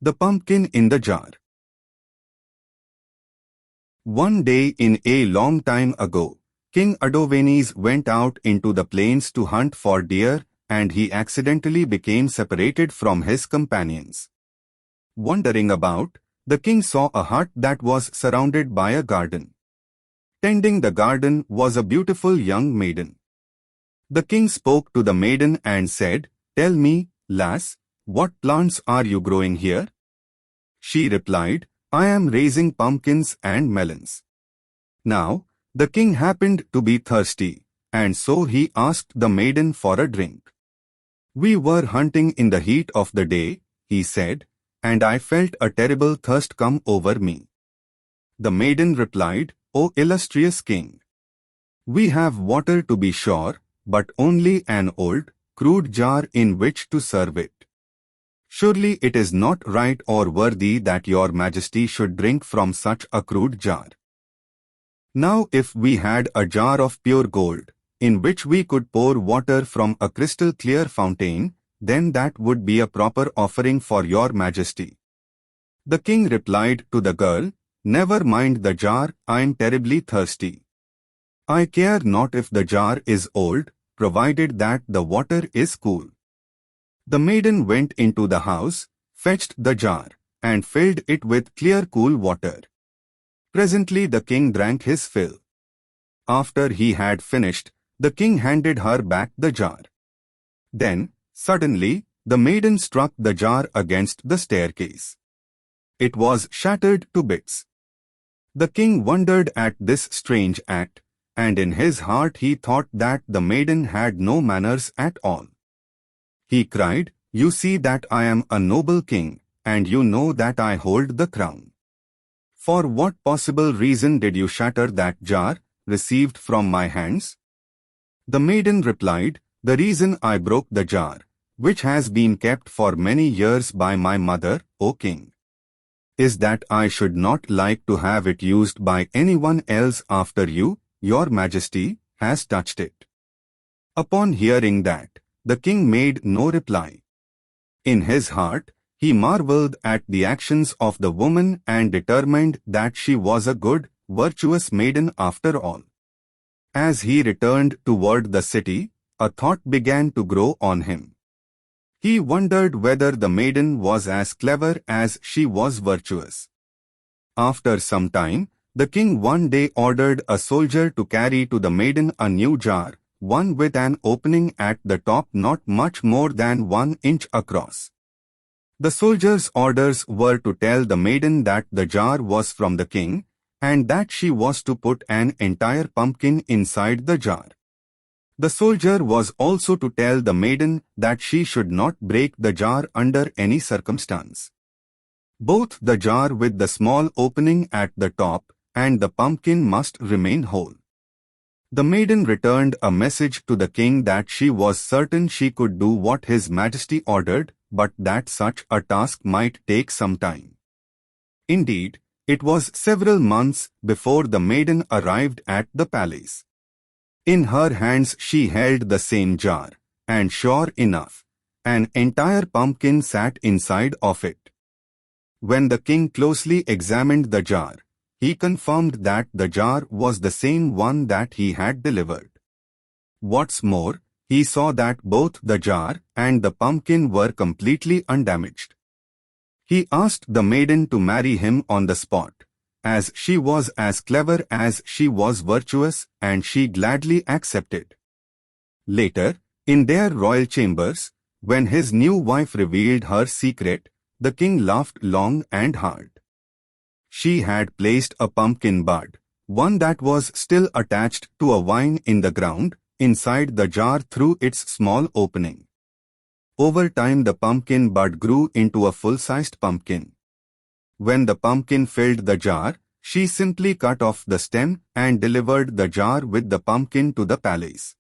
The pumpkin in the jar. One day in a long time ago, King Adovanes went out into the plains to hunt for deer, and he accidentally became separated from his companions. Wandering about, the king saw a hut that was surrounded by a garden. Tending the garden was a beautiful young maiden. The king spoke to the maiden and said, "Tell me, lass, what plants are you growing here?" She replied, "I am raising pumpkins and melons." Now, the king happened to be thirsty, and so he asked the maiden for a drink. "We were hunting in the heat of the day," he said, "and I felt a terrible thirst come over me." The maiden replied, "O illustrious king, we have water to be sure, but only an old, crude jar in which to serve it. Surely it is not right or worthy that your majesty should drink from such a crude jar. Now if we had a jar of pure gold, in which we could pour water from a crystal clear fountain, then that would be a proper offering for your majesty." The king replied to the girl, "Never mind the jar, I am terribly thirsty. I care not if the jar is old, provided that the water is cool." The maiden went into the house, fetched the jar, and filled it with clear cool water. Presently the king drank his fill. After he had finished, the king handed her back the jar. Then, suddenly, the maiden struck the jar against the staircase. It was shattered to bits. The king wondered at this strange act, and in his heart he thought that the maiden had no manners at all. He cried, "You see that I am a noble king, and you know that I hold the crown. For what possible reason did you shatter that jar, received from my hands?" The maiden replied, "The reason I broke the jar, which has been kept for many years by my mother, O king, is that I should not like to have it used by anyone else after you, your majesty, has touched it." Upon hearing that, the king made no reply. In his heart, he marveled at the actions of the woman and determined that she was a good, virtuous maiden after all. As he returned toward the city, a thought began to grow on him. He wondered whether the maiden was as clever as she was virtuous. After some time, the king one day ordered a soldier to carry to the maiden a new jar, one with an opening at the top not much more than 1 inch across. The soldier's orders were to tell the maiden that the jar was from the king, and that she was to put an entire pumpkin inside the jar. The soldier was also to tell the maiden that she should not break the jar under any circumstance. Both the jar with the small opening at the top and the pumpkin must remain whole. The maiden returned a message to the king that she was certain she could do what his majesty ordered, but that such a task might take some time. Indeed, it was several months before the maiden arrived at the palace. In her hands she held the same jar, and sure enough, an entire pumpkin sat inside of it. When the king closely examined the jar, he confirmed that the jar was the same one that he had delivered. What's more, he saw that both the jar and the pumpkin were completely undamaged. He asked the maiden to marry him on the spot, as she was as clever as she was virtuous, and she gladly accepted. Later, in their royal chambers, when his new wife revealed her secret, the king laughed long and hard. She had placed a pumpkin bud, one that was still attached to a vine in the ground, inside the jar through its small opening. Over time the pumpkin bud grew into a full-sized pumpkin. When the pumpkin filled the jar, she simply cut off the stem and delivered the jar with the pumpkin to the palace.